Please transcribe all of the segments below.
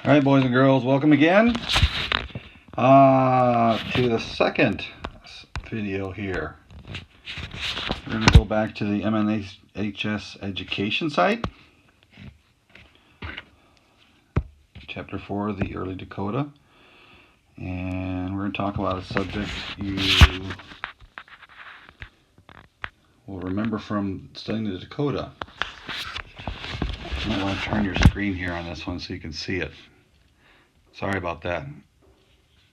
All right, boys and girls, welcome again to the second video here. We're going to go back to the MNHS education site, Chapter 4, the Early Dakota, and we're going to talk about a subject you will remember from studying the Dakota. You might want to turn your screen here on this one so you can see it. Sorry about that.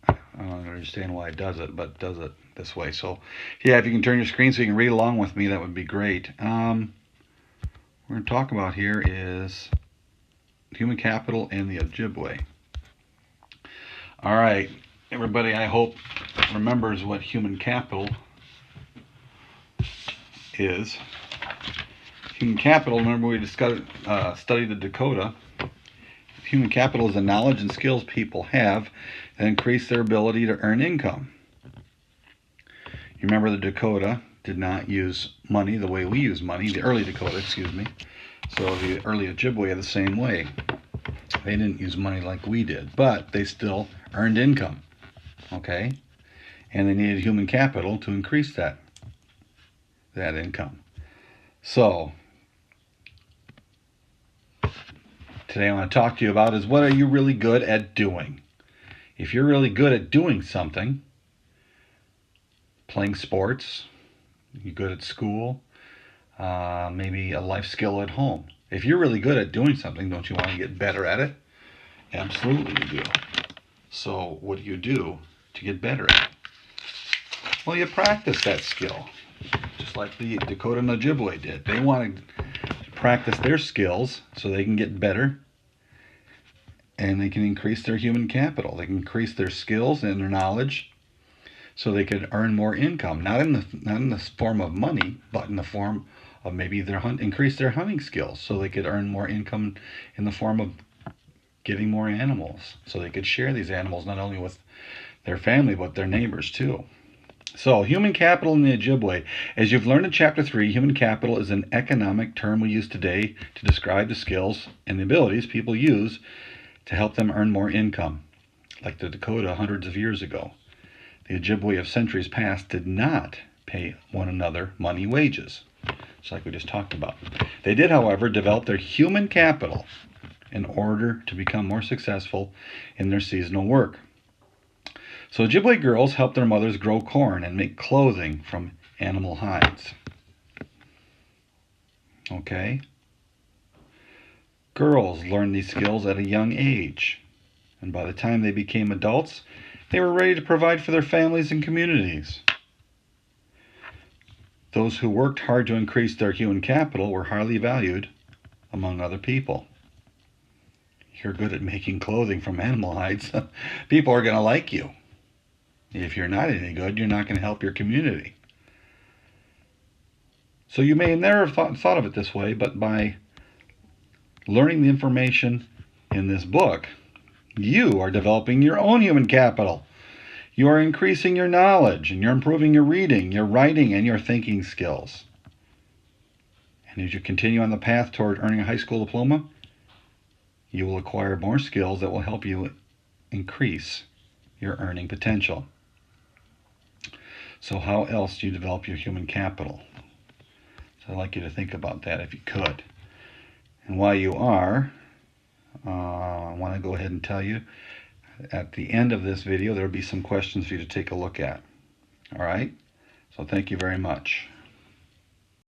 I don't understand why it does it, but it does it this way. So, yeah, if you can turn your screen so you can read along with me, that would be great. What we're going to talk about here is human capital and the Ojibwe. All right, everybody, I hope remembers what human capital is. Human capital, remember we studied the Dakota. Human capital is the knowledge and skills people have that increase their ability to earn income. You remember the Dakota did not use money the way we use money, the early Dakota, excuse me. So the early Ojibwe are the same way. They didn't use money like we did, but they still earned income, okay? And they needed human capital to increase that income. So today I want to talk to you about is what are you really good at doing? If you're really good at doing something, playing sports, you're good at school, maybe a life skill at home. If you're really good at doing something, don't you want to get better at it? Absolutely you do. So what do you do to get better at it? Well, you practice that skill, just like the Dakota and Ojibwe did. They wanted to practice their skills so they can get better and they can increase their human capital. They can increase their skills and their knowledge so they could earn more income, not in the form of money, but in the form of maybe increase their hunting skills so they could earn more income in the form of getting more animals so they could share these animals not only with their family but their neighbors too. So human capital in the Ojibwe. As you've learned in Chapter 3, human capital is an economic term we use today to describe the skills and the abilities people use to help them earn more income, like the Dakota hundreds of years ago. The Ojibwe of centuries past did not pay one another money wages, just like we just talked about. They did, however, develop their human capital in order to become more successful in their seasonal work. So Ojibwe girls helped their mothers grow corn and make clothing from animal hides. Okay? Girls learned these skills at a young age, and by the time they became adults, they were ready to provide for their families and communities. Those who worked hard to increase their human capital were highly valued among other people. You're good at making clothing from animal hides, people are going to like you. If you're not any good, you're not going to help your community. So you may have never thought of it this way, but by learning the information in this book, you are developing your own human capital. You are increasing your knowledge, and you're improving your reading, your writing, and your thinking skills. And as you continue on the path toward earning a high school diploma, you will acquire more skills that will help you increase your earning potential. So how else do you develop your human capital? So I'd like you to think about that if you could. And while you are, I want to go ahead and tell you at the end of this video there will be some questions for you to take a look at. All right? So thank you very much.